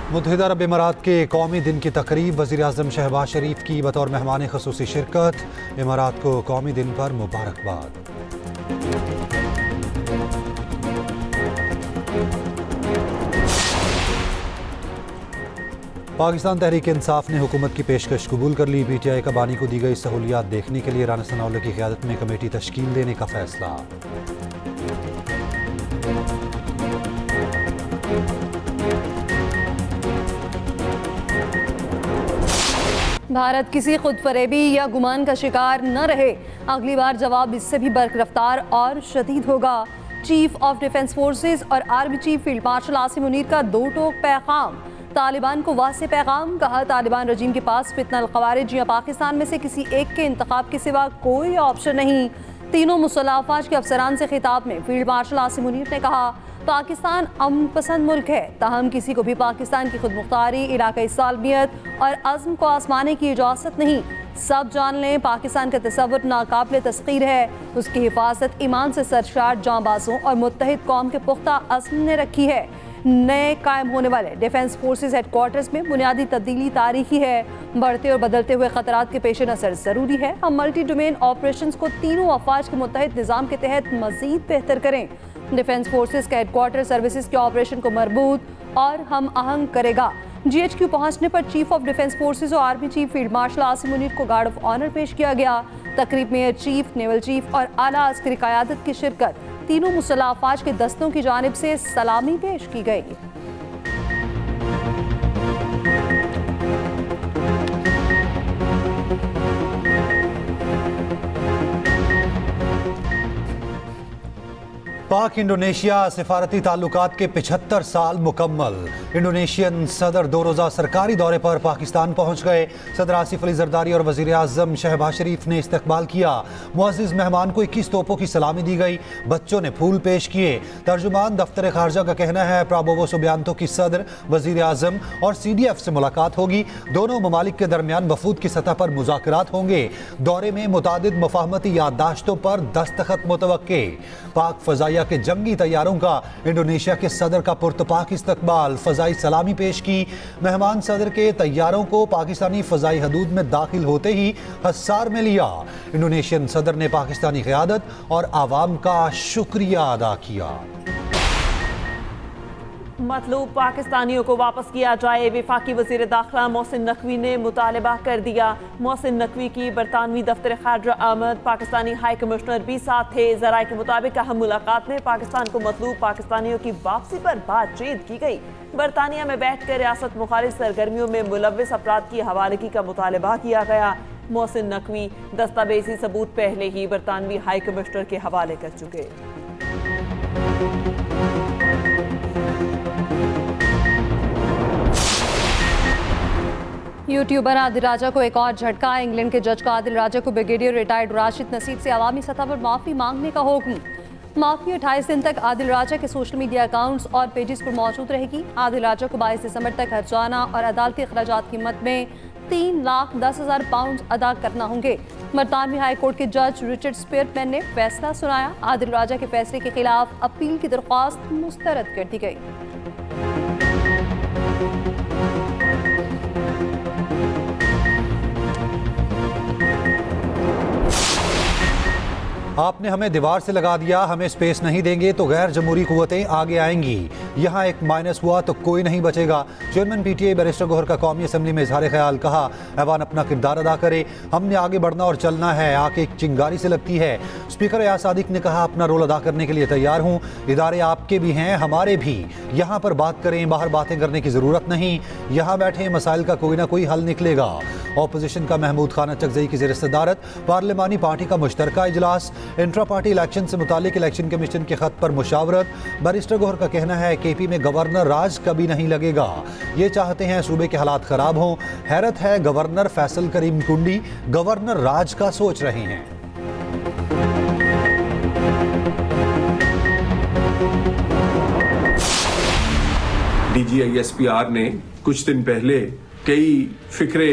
मुत्तहिदा अरब इमारात के कौमी दिन की तकरीब, वज़ीर-ए-आज़म शहबाज शरीफ की बतौर मेहमान ख़ुसूसी शिरकत। इमारात को कौमी दिन पर मुबारकबाद। पाकिस्तान तहरीक इंसाफ ने हुकूमत की पेशकश कबूल कर ली। PTI का बानी को दी गई सहूलियात देखने के लिए राना सनाउल्लाह की क़ियादत में कमेटी तश्कील देने का फैसला। भारत किसी खुद फरेबी या गुमान का शिकार न रहे, अगली बार जवाब इससे भी बरकरफ्तार और शदीद होगा। चीफ ऑफ डिफेंस फोर्सेस और army chief field marshal Asim Munir का दो टोक पैगाम। तालिबान को वाज़ेह पैगाम, कहा तालिबान रजीम के पास फितनल ख़वारिज या पाकिस्तान में से किसी एक के इंतखाब के सिवा कोई ऑप्शन नहीं। तीनों मुसल्लह अफ़वाज के अफसरान से खिताब में फील्ड मार्शल आसिम मुनीर ने कहा, पाकिस्तान अमन पसंद मुल्क है, ताहम किसी को भी पाकिस्तान की खुद मुख्तारी, इलाकाई सालमियत और अज़्म को आजमाने की इजाज़त नहीं। सब जान लें, पाकिस्तान का तसव्वुर नाकाबिल तस्खीर है। उसकी हिफाजत ईमान से सरशार जांबाजों और मुत्तहिद कौम के पुख्ता अज़्म ने रखी है। नए कायम होने वाले डिफेंस फोर्सेस हेडक्वार्टर्स में बुनियादी तब्दीली तारीखी है। बढ़ते और बदलते हुए खतरात के पेश नज़र ज़रूरी है हम मल्टी डोमेन ऑपरेशंस को तीनों अफवाज के मुत्तहिद निज़ाम के तहत मज़ीद बेहतर करें। डिफेंस फोर्सेस का हेडक्वार्टर सर्विसेज के ऑपरेशन को मरबूत और हम आहंग करेगा। GHQ पहुंचने पर चीफ ऑफ डिफेंस फोर्सेस और army chief field marshal Asim Munir को गार्ड ऑफ ऑनर पेश किया गया। तकरीब में एयर चीफ, नेवल चीफ और आला अस्करी क़यादत की शिरकत। तीनों मुसल्लह अफ़वाज के दस्तों की जानिब से सलामी पेश की गई। पाक इंडोनेशिया सिफारती ताल्लुकात के 75 साल मुकम्मल। इंडोनेशियन सदर दो रोज़ा सरकारी दौरे पर पाकिस्तान पहुँच गए। सदर आसिफ अली जरदारी और वज़ीर-ए-आज़म शहबाज शरीफ ने इस्तकबाल किया। मुअज़्ज़िज़ मेहमान को 21 तोपों की सलामी दी गई। बच्चों ने फूल पेश किए। तर्जुमान दफ्तर खारजा का कहना है, प्राबोवो सुबियांतो की सदर, वज़ीर-ए-आज़म और CDF से मुलाकात होगी। दोनों ममालिक के दरमियान वफूद की सतह पर मुज़ाकरात होंगे। दौरे में मुतादिद मुफ़ाहमती याददाश्तों पर दस्तखत मुतवक्के। पाक फ़ज़ाइया के जंगी तैयारों का इंडोनेशिया के सदर का पुरतपाक इस्तकबाल, फ़ज़ाई सलामी पेश की। मेहमान सदर के तैयारों को पाकिस्तानी फ़ज़ाई हदूद में दाखिल होते ही हसार में लिया। इंडोनेशियन सदर ने पाकिस्तानी क़यादत और आवाम का शुक्रिया अदा किया। मतलूब पाकिस्तानियों को वापस किया जाए, वफाकी वज़ीर दाखिला मोहसिन नकवी ने मुतालबा कर दिया। मोहसिन नकवी की बरतानवी दफ्तर खारजा आमद, पाकिस्तानी हाई कमिश्नर भी साथ थे। ज़राए के मुताबिक अहम मुलाकात में पाकिस्तान को मतलूब पाकिस्तानियों की वापसी पर बातचीत की गई। बरतानिया में बैठ कर रियासत मुखालिफ सरगर्मियों में मुलव्विस अफराद की हवालगी का मुतालबा किया गया। मोहसिन नकवी दस्तावेजी सबूत पहले ही बरतानवी हाई कमिश्नर के हवाले कर चुके। यूट्यूबर आदिल राजा को एक और झटका। इंग्लैंड के जज का आदिल राजा को ब्रिगेडियर रिटायर्ड राशिद नसीब से अवामी सतह पर माफ़ी मांगने का हुक्म। माफ़ी 28 दिन तक आदिल राजा के सोशल मीडिया अकाउंट्स और पेजेस पर मौजूद रहेगी। आदिल राजा को 22 दिसंबर तक हर्जाना और अदालती अखराजात की कीमत में 3,10,000 पाउंड अदा करना होंगे। बरतानवी हाई कोर्ट के जज रिचर्ड स्पीयरमैन ने फैसला सुनाया। आदिल राजा के फैसले के खिलाफ अपील की दरख्वास्त मुस्तरद कर दी गई। आपने हमें दीवार से लगा दिया, हमें स्पेस नहीं देंगे तो गैर जमहूरी कुव्वतें आगे आएंगी। यहाँ एक माइनस हुआ तो कोई नहीं बचेगा। चेयरमैन PTI बैरिस्टर गौहर का कौमी असम्बली में इजहार ख्याल, कहा ऐवान अपना किरदार अदा करे, हमने आगे बढ़ना और चलना है, आके एक चिंगारी से लगती है। स्पीकर एयाज सादिक ने कहा अपना रोल अदा करने के लिए तैयार हूँ, इदारे आपके भी हैं हमारे भी, यहाँ पर बात करें, बाहर बातें करने की ज़रूरत नहीं, यहाँ बैठे मसाइल का कोई ना कोई हल निकलेगा। अपोजिशन का महमूद खान अचकज़ई की ज़ेर सदारत पार्लिमानी पार्टी का मुश्तरका इजलास। इंट्रा पार्टी इलेक्शन से मुतालिक इलेक्शन कमीशन के खत पर मुशावरत। बैरिस्टर गौहर का कहना है KP में गवर्नर राज कभी नहीं लगेगा, ये चाहते हैं सूबे के हालात खराब हों। हैरत है गवर्नर फैसल करीम कुंडी गवर्नर राज का सोच रहे हैं। DGISPR ने कुछ दिन पहले कई फिक्रे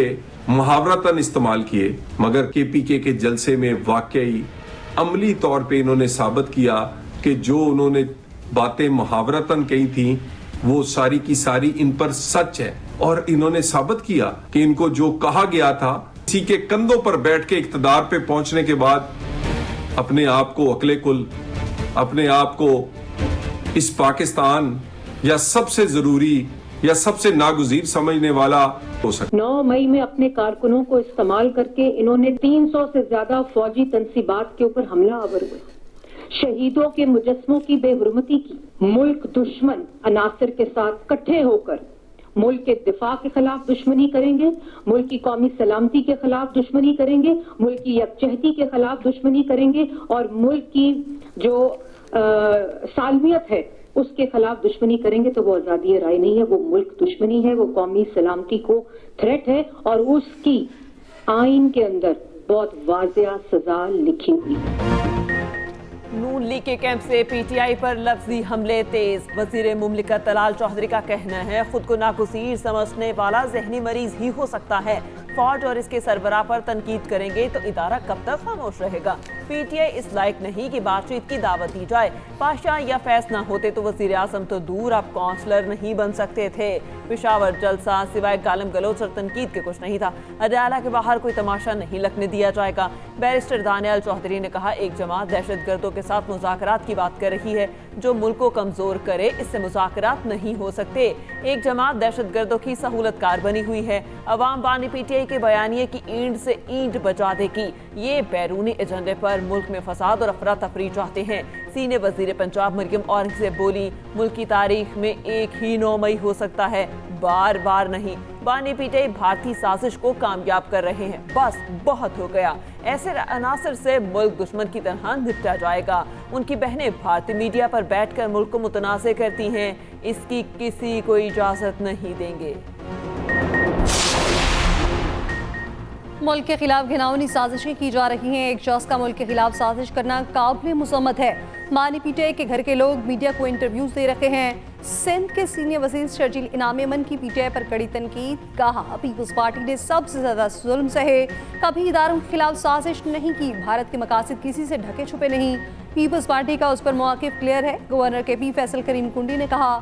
मुहावरतन इस्तेमाल किए, मगर KPK के जलसे में वाकई अमली तौर पे इन्होंने साबित किया कि जो उन्होंने बातें मुहावरतन कही थी वो सारी की सारी इन पर सच है। और इन्होंने साबित किया कि इनको जो कहा गया था, इसी के कंधों पर बैठ के इख्तिदार पे पहुंचने के बाद अपने आप को अकले कुल, अपने आप को इस पाकिस्तान या सबसे जरूरी या सबसे नागुज़ीर समझने वाला हो सकता। 9 मई में अपने कारकुनों को इस्तेमाल करके इन्होंने 300 से ज्यादा फौजी तंसीबात के ऊपर हमला आवर हुआ, शहीदों के मुजस्समों की बेहुरमती की, मुल्क दुश्मन अनासर के साथ इकट्ठे होकर मुल्क के दिफा के खिलाफ दुश्मनी करेंगे, मुल्क की कौमी सलामती के खिलाफ दुश्मनी करेंगे, मुल्क की यकजहती के खिलाफ दुश्मनी करेंगे और मुल्क की जो सालमियत है उसके खिलाफ दुश्मनी करेंगे। तो वो आजादी राय नहीं है, वो मुल्क दुश्मनी है, वो कौमी सलामती को थ्रेट है और उसकी आइन के अंदर बहुत वाज़ेह सजा लिखी हुई है। नून लीग के कैंप से पीटीआई पर लफ्जी हमले तेज। वजीर मुमलिकत तलाल चौधरी का कहना है, खुद को नागुज़ीर समझने वाला जहनी मरीज ही हो सकता है। फौज और इसके सरबराह पर तनकीद करेंगे तो इदारा कब तक खामोश रहेगा। पीटीआई इस लायक नहीं कि बातचीत की दावत दी जाए। पाशा या फैज ना होते तो वजीर आजम तो दूर, अब काउंसलर नहीं बन सकते थे। पेशावर जलसा सिवाय गालम गलोच और तनकीद के कुछ नहीं था। अदालत के बाहर कोई तमाशा नहीं लगने दिया जाएगा। बैरिस्टर दानियाल चौधरी ने कहा, एक जमात दहशतगर्दों के साथ मुज़ाकरात की बात कर रही है, जो मुल्क को कमजोर करे इससे मुज़ाकरात नहीं हो सकते। एक जमात दहशतगर्दों की सहूलतकार बनी हुई है। अवाम बानी पीटीआई के बयानिए की ईंट से ईंट बजा देगी। ये बैरूनी एजेंडे पर मुल्क में फसाद और अफरा तफरी चाहते हैं। सीनियर वजीर पंजाब मरियम औरंगज़ेब बोली, मुल्क की तारीख में एक ही 9 मई हो सकता है, बार बार नहीं। बानी पीटीआई भारतीय साजिश को कामयाब कर रहे हैं, बस बहुत हो गया। ऐसे अनासर से मुल्क दुश्मन की तरह निपटा जाएगा। उनकी बहनें भारतीय मीडिया पर बैठकर मुल्क को मुतनाज़ करती हैं, इसकी किसी को इजाजत नहीं देंगे। मुल्क के खिलाफ घिनौनी साजिशें की जा रही हैं। एक शख्स का मुल्क के खिलाफ साजिश करना काबिल मुसम्मत है। बानी पीटीआई के घर के लोग मीडिया को इंटरव्यूज दे रहे हैं। सिंध के सीनियर वजीर शर्जील इनाम यमन की पीटीआई पर कड़ी तनकीद। कहा, पीपल्स पार्टी ने सबसे ज्यादा जुल्म सहे, कभी इदारों के खिलाफ साजिश नहीं की। भारत के मकासद किसी से ढके छुपे नहीं। पीपल्स पार्टी का उस पर मौक़िफ़ क्लियर है। गवर्नर के पी फैसल करीम कुंडी ने कहा,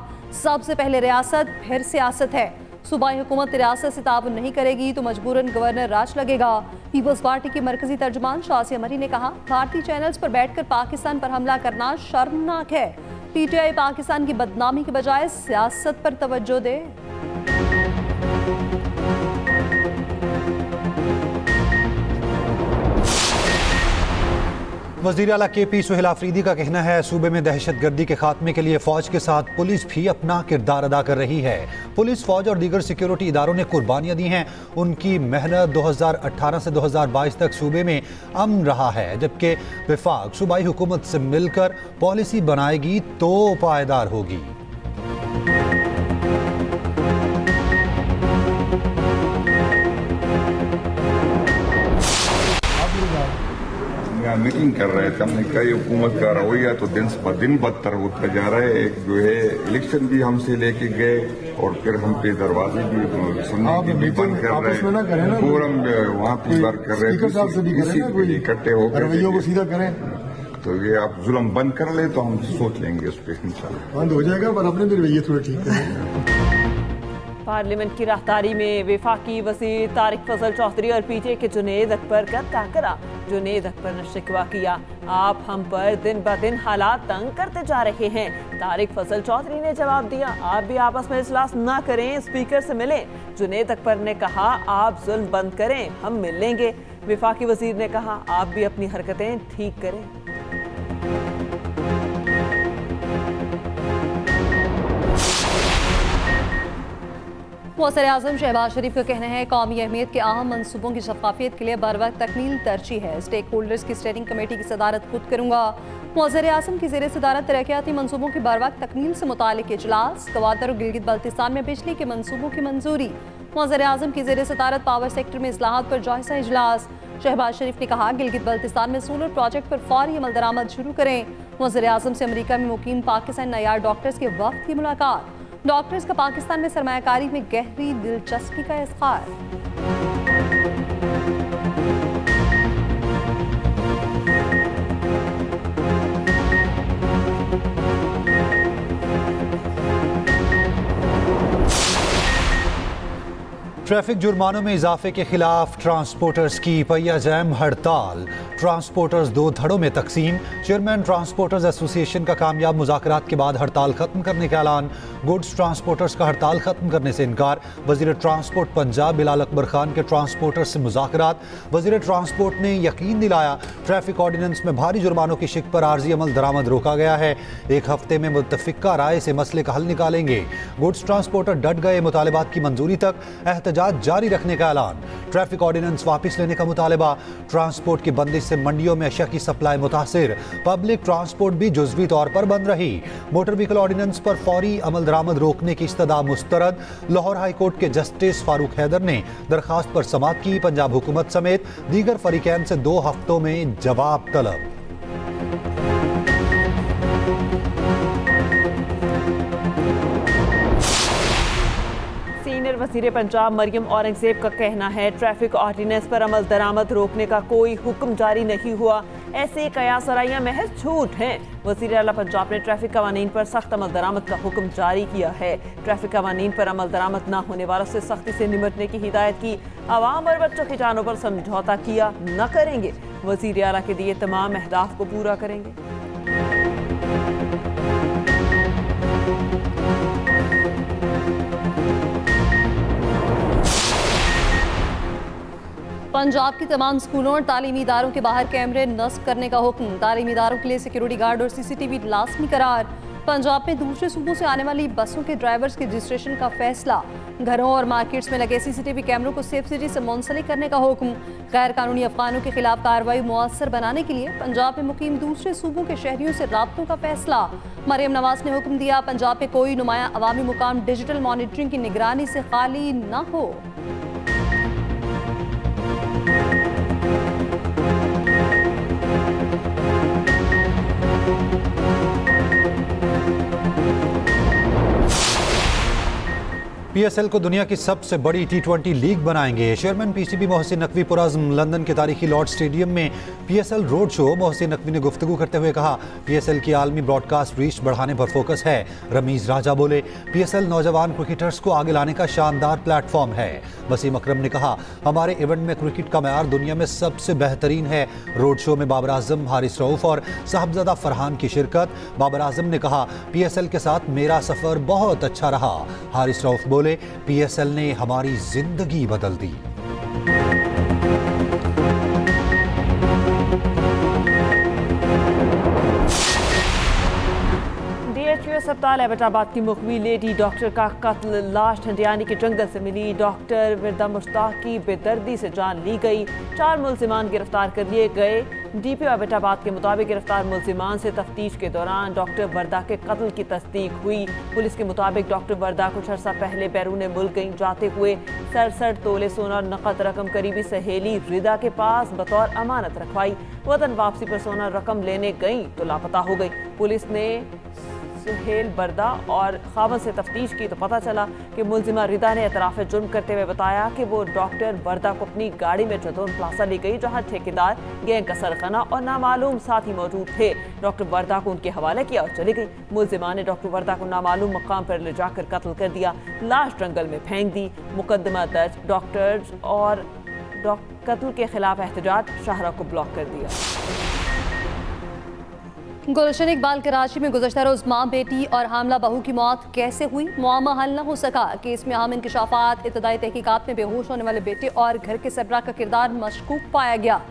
सबसे पहले रियासत फिर सियासत है। सूबाई हुकूमत रियासत से ताउन नहीं करेगी तो मजबूरन गवर्नर राज लगेगा। पीपल्स पार्टी की मरकजी तर्जुमान शासिया मरी ने कहा, भारतीय चैनल्स पर बैठकर पाकिस्तान पर हमला करना शर्मनाक है। पीटीआई पाकिस्तान की बदनामी के बजाय सियासत पर तवज्जो दे। वज़ीर आला KP सुहेल आफरीदी का कहना है, सूबे में दहशतगर्दी के खात्मे के लिए फ़ौज के साथ पुलिस भी अपना किरदार अदा कर रही है। पुलिस, फ़ौज और दीगर सिक्योरिटी इदारों ने कुर्बानियाँ दी हैं। उनकी मेहनत 2018 से 2022 तक सूबे में अमन रहा है, जबकि वफाक सूबाई हुकूमत से मिलकर पॉलिसी बनाएगी तो पायदार होगी। मीटिंग कर रहे थे, हमने कहा हुकूमत का रवैया तो दिन ब दिन बदतर होता जा रहा है। एक जो है इलेक्शन भी हमसे लेके गए और फिर हम पे दरवाजे भी सुनने की भी बंद कर रहे हैं। फोरम वहाँ पे बार कर रहे हैं, इकट्ठे होकर रवैयों को सीधा करें। तो ये आप जुल्म बंद कर ले तो हम सोच लेंगे उस पर, इंशाल्लाह बंद हो जाएगा, पर अपने भी रवैये थोड़े ठीक करें। पार्लियामेंट की राहदारी में वफाकी वज़ीर तारिक फजल चौधरी और पीटीआई के जुनेद अकबर का टाकरा। जुनेद अकबर ने शिकवा किया, आप हम पर दिन ब दिन हालात तंग करते जा रहे हैं। तारिक फजल चौधरी ने जवाब दिया, आप भी आपस में इजलास ना करें, स्पीकर से मिलें। जुनेद अकबर ने कहा, आप जुल्म बंद करें, हम मिल लेंगे। वफाकी वज़ीर ने कहा, आप भी अपनी हरकतें ठीक करें। वज़ीर आज़म शहबाज शरीफ का कहना है, कौमी अहमियत के अहम मनसूबों की शफाफियत के लिए बर वक्त तकमील तरजीह है। स्टेक होल्डर्स की स्टेयरिंग कमेटी की सदारत खुद करूँगा। वज़ीर आज़म की ज़ेर सदारत तरक्याती मनसूबों की बर वक्त तकमील से मुतालिक इजलास। गवादर और गिलगित बल्तिस्तान में बिजली के मनसूबों की मंजूरी। वज़ीर आज़म की ज़ेर सदारत पावर सेक्टर में इस्लाहात पर जायजा इजलास। शहबाज शरीफ ने कहा, गिलगित बल्तिस्तान में सोलर प्रोजेक्ट पर फौरी अमल दरामद शुरू करें। वज़ीर आज़म से अमरीका में मुकीम पाकिस्तान नयार डॉक्टर्स के वक्त की मुलाकात। डॉक्टर्स का पाकिस्तान में सरमायाकारी में गहरी दिलचस्पी का इज़हार। ट्रैफिक जुर्मानों में इजाफे के खिलाफ ट्रांसपोर्टर्स की पहिया जैम हड़ताल। ट्रांसपोर्टर्स दो धड़ों में तकसीम। चेयरमैन ट्रांसपोर्टर्स एसोसिएशन का कामयाब मुज़ाकरात के बाद हड़ताल खत्म करने का ऐलान। गुड्स ट्रांसपोर्टर्स का हड़ताल खत्म करने से इनकार। वजीर ट्रांसपोर्ट पंजाब बिलाल अकबर खान के ट्रांसपोर्टर्स से मुज़ाकरात। वजीर ट्रांसपोर्ट ने यकीन दिलाया ट्रैफिक ऑर्डिनेंस में भारी जुर्मानों की शिक पर आर्जी अमल दरामद रोका गया है। एक हफ्ते में मुत्तफिका राय से मसले का हल निकालेंगे। गुड्स ट्रांसपोर्टर डट गए। मुतालिबात की मंजूरी तक एहतजाज जारी रखने का ऐलान। ट्रैफिक ऑर्डिनेंस वापस लेने का मुतालबा। ट्रांसपोर्ट की बंदिश से मंडियों में अशिया की सप्लाई मुतासिर। पब्लिक ट्रांसपोर्ट भी जुज़वी तौर पर बंद रही। मोटर व्हीकल ऑर्डिनेंस पर फौरी अमल दरामद रोकने की इस्तदा मुस्तरद। लाहौर हाई कोर्ट के जस्टिस फारूक हैदर ने दरखास्त पर समाअत की। पंजाब हुकूमत समेत दीगर फरीकैन से 2 हफ्तों में जवाब तलब। सीनियर वज़ीर पंजाब मरियम औरंगजेब का कहना है ट्रैफिक ऑर्डिनेंस पर अमल दरामद रोकने का कोई हुक्म जारी नहीं हुआ। ऐसे कयास सराइयां महज झूठ हैं। वज़ीर आला पंजाब ने ट्रैफिक कवानीन पर सख्त अमल दरामद का हुक्म जारी किया है। ट्रैफिक कवानीन पर अमल दरामद न होने वालों से सख्ती से निपटने की हिदायत की। आवाम और बच्चों की जानों पर समझौता किया न करेंगे। वज़ीर आला के दिए तमाम अहदाफ को पूरा करेंगे। पंजाब की तमाम स्कूलों और तालीमी इदारों के बाहर कैमरे नस्ब करने का हुक्म। तालीमी इदारों के लिए सिक्योरिटी गार्ड और सीसीटीवी लाजमी करार। पंजाब में दूसरे सूबों से आने वाली बसों के ड्राइवर्स के रजिस्ट्रेशन का फैसला। घरों और मार्केट्स में लगे सीसीटीवी कैमरों को सेफ सिटी से मुंसलिक करने का हुक्म। गैर कानूनी अफगानों के खिलाफ कार्रवाई मुअस्सर बनाने के लिए पंजाब में मुकीम दूसरे सूबों के शहरियों से राब्तों का फैसला। मरियम नवाज ने हुक्म दिया पंजाब में कोई नुमाया अवामी मुकाम डिजिटल मॉनिटरिंग की निगरानी से खाली न हो। पीएसएल को दुनिया की सबसे बड़ी T20 लीग बनाएंगे। चेयरमैन पीसीबी मोहसिन नकवी पुरज़्म लंदन के तारीखी लॉर्ड स्टेडियम में पीएसएल रोड शो। मोहसिन नकवी ने गुफ्तगू करते हुए कहा पीएसएल की आलमी ब्रॉडकास्ट रीच बढ़ाने पर फोकस है। रमीज राजा बोले पीएसएल नौजवान क्रिकेटर्स को आगे लाने का शानदार प्लेटफॉर्म है। वसीम अकरम ने कहा हमारे इवेंट में क्रिकेट का मयार दुनिया में सबसे बेहतरीन है। रोड शो में बाबर आजम, हारिस रऊफ और साहबजादा फरहान की शिरकत। बाबर आजम ने कहा पीएसएल के साथ मेरा सफर बहुत अच्छा रहा। हारिस रऊफ बोले पीएसएल ने हमारी जिंदगी बदल दी। DHU अस्पताल एबटाबाद की मुखबी लेडी डॉक्टर का कत्ल। लाश ठंडियानी के जंगल से मिली। डॉक्टर विरदा मुश्ताक की बेदर्दी से जान ली गई। 4 मुल्जिमान गिरफ्तार कर लिए गए। DPO एबटाबाद के मुताबिक गिरफ्तार मुल्जिमान से तफ्तीश के दौरान डॉक्टर वर्दा के कत्ल की तस्दीक हुई। पुलिस के मुताबिक डॉक्टर वर्दा कुछ अर्सा पहले बैरून मुल्क गई जाते हुए 67 तोले सोना और नकद रकम करीबी सहेली रिदा के पास बतौर अमानत रखवाई। वतन वापसी पर सोना रकम लेने गई तो लापता हो गई। पुलिस ने सुहेल बरदा और खावन से तफ्तीश की तो पता चला कि मुल्जिमा रिदा ने एतराफ़ जुर्म करते हुए बताया कि वो डॉक्टर बरदा को अपनी गाड़ी में जदोन प्लाजा ले गई जहां ठेकेदार, गैंग का सरगना और नामालूम साथी मौजूद थे। डॉक्टर बरदा को उनके हवाले किया और चली गई। मुल्जिमा ने डॉक्टर बरदा को नामालूम मकाम पर ले जाकर कत्ल कर दिया। लाश जंगल में फेंक दी। मुकदमा दर्ज। डॉक्टर्स और कत्ल के खिलाफ एहतजाज शाहरा को ब्लॉक कर दिया। गुलशन इकबाल कराची में गुज़श्ता रोज़ माँ, बेटी और हामला बहू की मौत कैसे हुई, मुआमा हल न हो सका। केस में अहम इंकशाफात। इब्तदाई तहकीकात में बेहोश होने वाले बेटे और घर के सरबरा का किरदार मशकूक पाया गया।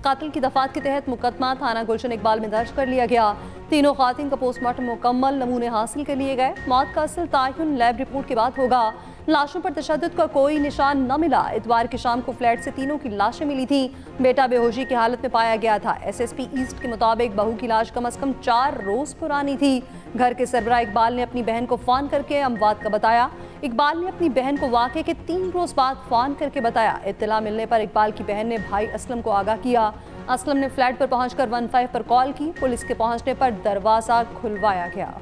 कातिल की दफात के तहत मुकदमा थाना गुलशन इकबाल में दर्ज कर लिया गया। तीनों खातिन का पोस्टमार्टम मुकम्मल, नमूने हासिल कर लिए गए। मौत का असल तायुन लैब रिपोर्ट के बाद होगा। लाशों पर तशद्दुद का कोई निशान न मिला। इतवार की शाम को फ्लैट से तीनों की लाशें मिली थी। बेटा बेहोशी की हालत में पाया गया था। SSP ईस्ट के मुताबिक बहू की लाश कम से कम 4 रोज पुरानी थी। घर के सरबरा इकबाल ने अपनी बहन को फ़ोन करके अमवात का बताया। इकबाल ने अपनी बहन को वाक़े के 3 रोज बाद फ़ोन करके बताया। इत्तला मिलने पर इकबाल की बहन ने भाई असलम को आगाह किया। असलम ने फ्लैट पर पहुंचकर 15 पर कॉल की। पुलिस के पहुंचने पर दरवाज़ा खुलवाया गया।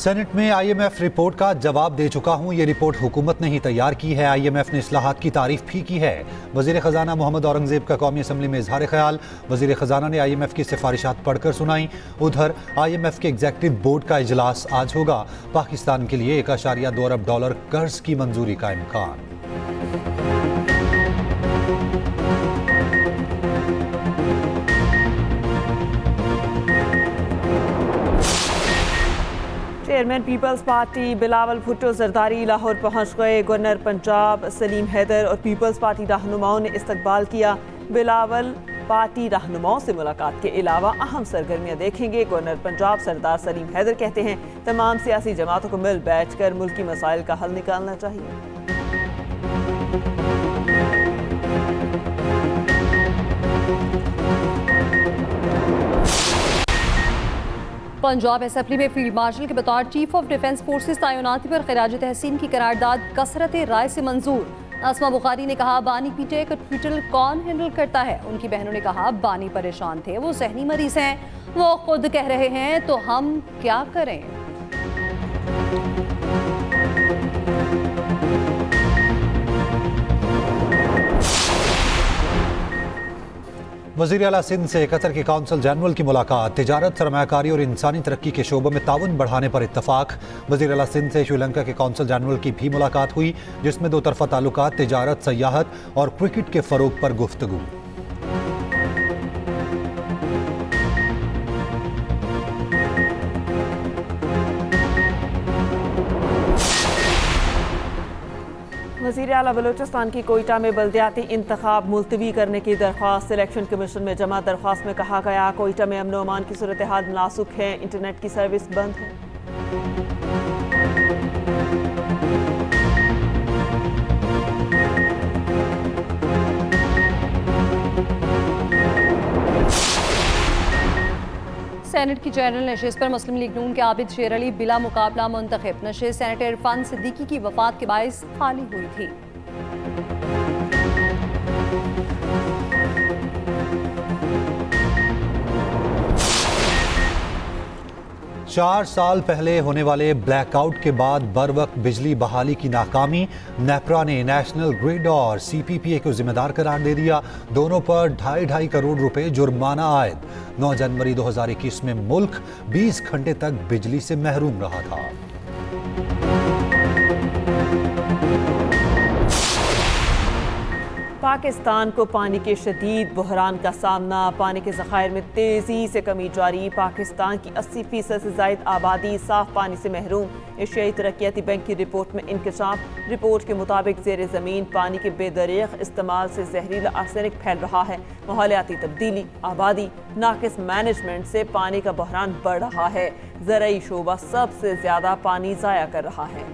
सेनेट में IMF रिपोर्ट का जवाब दे चुका हूं। ये रिपोर्ट हुकूमत ने ही तैयार की है। IMF ने इस्लाहात की तारीफ भी की है। वजीर खजाना मोहम्मद औरंगजेब का कौमी असम्बली में इजहार ख्याल। वजीर खजाना ने IMF की सिफारिशात पढ़कर सुनाई। उधर IMF के एग्जीक्यूटिव बोर्ड का इजलास आज होगा। पाकिस्तान के लिए $1.2 अरब कर्ज की मंजूरी का इम्कान। Chairman peoples party Bilawal Bhutto Zardari Lahore पहुंच गए। गवर्नर पंजाब सलीम हैदर और पीपल्स पार्टी रहनुमाओं ने इस्तकबाल किया। बिलावल पार्टी रहनुमाओं से मुलाकात के अलावा अहम सरगर्मियां देखेंगे। गवर्नर पंजाब सरदार सलीम हैदर कहते हैं तमाम सियासी जमातों को मिल बैठकर मुल्की मसाइल का हल निकालना चाहिए। पंजाब असेंबली में फील्ड मार्शल के बतौर चीफ ऑफ डिफेंस फोर्सेस तैनाती पर खराज तहसीन की करारदाद कसरत राय से मंजूर। असमा बुखारी ने कहा बानी पीटे का ट्विटर कौन हैंडल करता है। उनकी बहनों ने कहा बानी परेशान थे, वो जहनी मरीज हैं, वो खुद कह रहे हैं तो हम क्या करें। वज़ीर आला सिंध से कतर के कौंसल जनरल की मुलाकात। तिजारत, सरमायाकारी और इंसानी तरक्की के शोबों में ताउन बढ़ाने पर इत्तफाक। वज़ीर आला सिंध से श्रीलंका के कौंसल जनरल की भी मुलाकात हुई, जिसमें दो तरफा ताल्लुकात, तिजारत, सयाहत और क्रिकेट के फ़रोग पर गुफ्तगू। वज़ीर आला बलूचिस्तान की कोयटा में बल्दियाती इंतखाब मुलतवी करने की दरख्वास्त। इलेक्शन कमीशन में जमा दरख्वास्त में कहा गया कोयटा में अमन अमान की सूरत हाल नाजुक है, इंटरनेट की सर्विस बंद है। सेनेट की जनरल नशिस्त पर मुस्लिम लीग नून के आबिद शेर अली बिला मुकाबला मुंतखब। नशिस्त सेनेटर इरफान सिद्दीकी की वफात के बायस खाली हुई थी। 4 साल पहले होने वाले ब्लैकआउट के बाद बर वक्त बिजली बहाली की नाकामी। नेपरा ने नेशनल ग्रिड और CPPA को जिम्मेदार करार दे दिया। दोनों पर 2.5 करोड़ रुपए जुर्माना आयद। 9 जनवरी 2021 में मुल्क 20 घंटे तक बिजली से महरूम रहा था। पाकिस्तान को पानी के शदीद बहरान का सामना। पानी के ज़खायर में तेज़ी से कमी जारी। पाकिस्तान की 80% से ज़ायद आबादी साफ पानी से महरूम। एशियाई तरक्याती बैंक की रिपोर्ट में इंकशाफ। रिपोर्ट के मुताबिक ज़ेर ज़मीन पानी के बेदरीग इस्तेमाल से जहरीला आर्सेनिक फैल रहा है। माहौलियाती तब्दीली, आबादी, नाकिस मैनेजमेंट से पानी का बहरान बढ़ रहा है। ज़राई शोबा सबसे ज़्यादा पानी ज़ाया कर रहा है।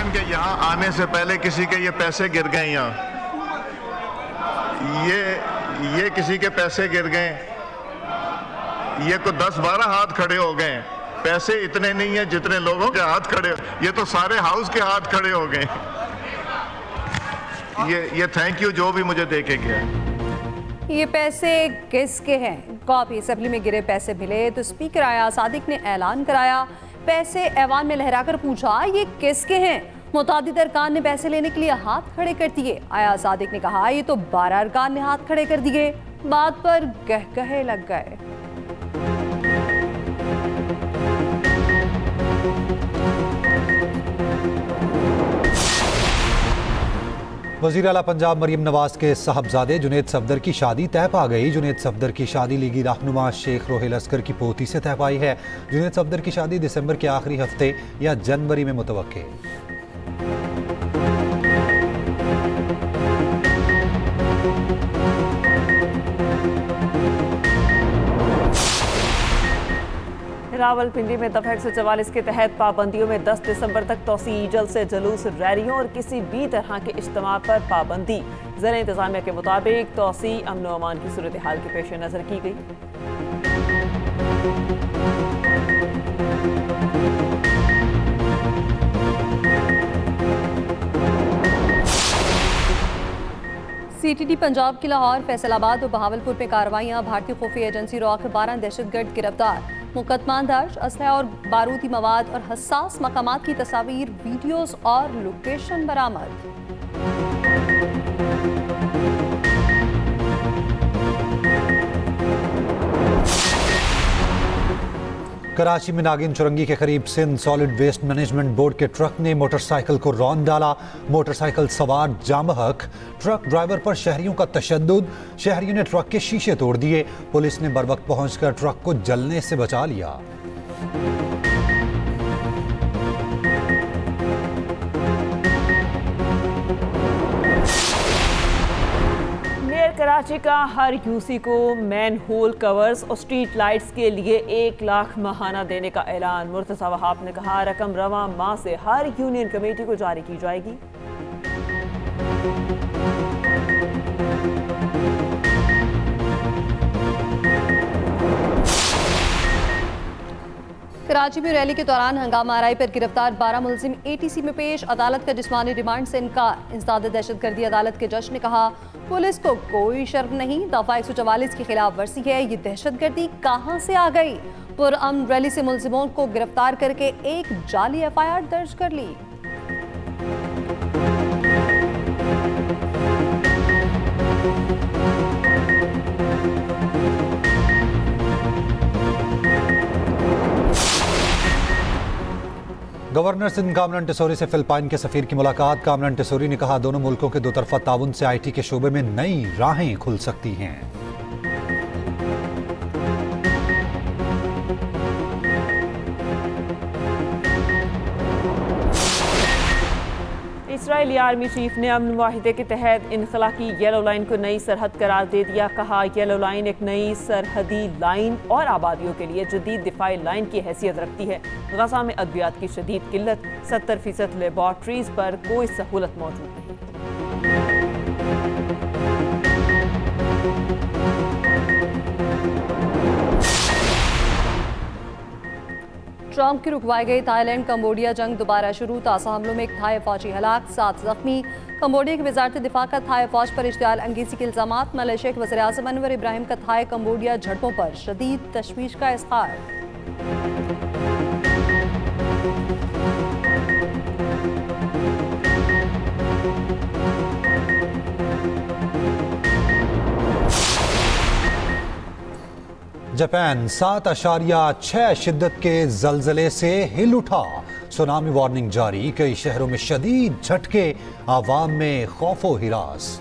के यहाँ आने से पहले किसी के ये पैसे गिर गए, यहाँ ये किसी के पैसे गिर गए, ये को 10-12 हाथ खड़े हो गए। पैसे इतने नहीं है जितने लोगों के हाथ खड़े, ये तो सारे हाउस के हाथ खड़े हो गए। ये थैंक यू जो भी मुझे दे के गया। ये पैसे किसके हैं? कॉपी असेंबली में गिरे पैसे मिले तो स्पीकर आया सादिक ने ऐलान कराया। पैसे ऐवान में लहराकर पूछा ये किसके हैं? मुतादिद अरकान ने पैसे लेने के लिए हाथ खड़े कर दिए। आया सादिक ने कहा ये तो 12 अरकान ने हाथ खड़े कर दिए। बात पर कहकहे लग गए। वज़ीर आला पंजाब मरीम नवाज के साहबजादे जुनेद सफदर की शादी तय पा गई। जुनेद सफदर की शादी लीगी रहनुमा शेख रोहिल अस्कर की पोती से तय पाई है। जुनेद सफदर की शादी दिसंबर के आखिरी हफ्ते या जनवरी में मुतवक्के। रावलपिंडी में दफा 144 के तहत पाबंदियों में 10 दिसंबर तक तोसी, जल्द से जुलूस, रैलियों और किसी भी तरह के इज्तिमा पर पाबंदी। ज़िला इंतजामिया के मुताबिक तोसी अमन अमान की सूरत हाल के पेश नज़र की गई। CTD पंजाब की लाहौर, फैसलाबाद और बहावलपुर में कार्रवाइयां। भारतीय खुफिया एजेंसी रॉ के 12 दहशतगर्द गिरफ्तार। मुकदमा दर्ज। असलहा और बारूदी मवाद और हसास मकामात की तस्वीर, वीडियोस और लोकेशन बरामद। कराची में नागिन चुरंगी के करीब Sindh solid waste management board के ट्रक ने मोटरसाइकिल को रौंद डाला। मोटरसाइकिल सवार जामहक, ट्रक ड्राइवर पर शहरियों का तशद्दुद। शहरियों ने ट्रक के शीशे तोड़ दिए। पुलिस ने बरवक्त पहुंचकर ट्रक को जलने से बचा लिया। कराची का हर यूसी को मैन होल कवर्स और स्ट्रीट लाइट्स के लिए 1 लाख माहाना देने का ऐलान। मुर्तज़ा वहाब ने कहा, रकम रवां माह से हर यूनियन कमेटी को जारी की जाएगी। कराची में रैली के दौरान हंगामा आराई पर गिरफ्तार 12 मुलजिम ATC में पेश। अदालत का जिस्मानी रिमांड से इनकार। इंसदाद दहशतगर्दी अदालत के जज ने कहा, पुलिस को कोई शर्म नहीं, दफा 144 की खिलाफ वर्जी है। ये दहशतगर्दी कहां से आ गई? पुरअमन रैली से मुलजिमों को गिरफ्तार करके एक जाली FIR दर्ज कर ली। गवर्नर सिंध कामरान टिसोरी से फिलिपाइन के सफीर की मुलाकात। कामरान टिसोरी ने कहा, दोनों मुल्कों के दोतरफा ताउन से IT के शोबे में नई राहें खुल सकती हैं। इजरायली आर्मी चीफ ने अमन मुआहिदे के तहत इनखला की येलो लाइन को नई सरहद करार दे दिया। कहा, येलो लाइन एक नई सरहदी लाइन और आबादियों के लिए जदीद दिफाई लाइन की हैसियत रखती है। गजा में अद्वियात की शदीद किल्लत, 70% लेबॉर्ट्रीज पर कोई सहूलत मौजूद नहीं। ट्रंप की रुकवाई गई थाईलैंड कंबोडिया जंग दोबारा शुरू। ताज़ा हमलों में एक थाई फौजी हलाक, 7 जख्मी। कंबोडिया की वजारत दिफा का थाई फौज पर इश्तियाल अंगेजी के इल्जामात। मलेशिया के वज़ीर आज़म अनवर इब्राहिम का थाई कंबोडिया झड़पों पर शदीद तशवीश का इज़हार। जापान 7.6 शिद्दत के जलजले से हिल उठा। सुनामी वार्निंग जारी। कई शहरों में शदीद झटके, आवाम में खौफो हिरास।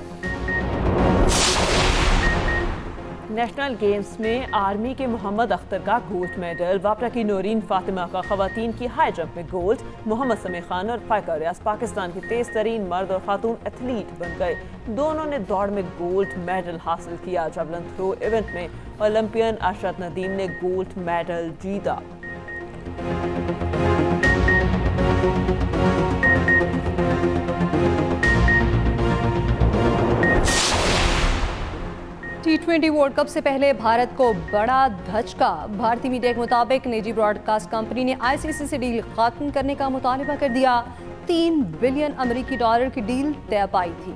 नेशनल गेम्स में आर्मी के मोहम्मद अख्तर का गोल्ड मेडल। वापरा की नूरीन फातिमा का खवातीन की हाई जंप में गोल्ड। मोहम्मद समी खान और फाइका रियाज पाकिस्तान के तेज तरीन मर्द और खातून एथलीट बन गए। दोनों ने दौड़ में गोल्ड मेडल हासिल किया। जबलन थ्रो इवेंट में ओलंपियन अशरत नदीम ने गोल्ड मेडल जीता। T20 वर्ल्ड कप से पहले भारत को बड़ा धचका। भारतीय मीडिया के मुताबिक निजी ब्रॉडकास्ट कंपनी ने ICC से डील खत्म करने का मुतालबा कर दिया। $3 बिलियन अमेरिकी डॉलर की डील तय पाई थी।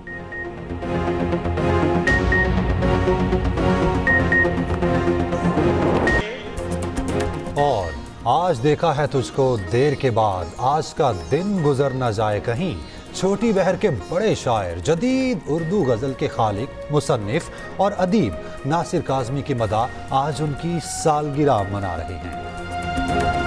और आज देखा है तुझको देर के बाद, आज का दिन गुजर न जाए कहीं। छोटी बहर के बड़े शायर, जदीद उर्दू गज़ल के खालिक, मुसन्निफ और अदीब नासिर काज़मी की मदा आज उनकी सालगिरह मना रहे हैं।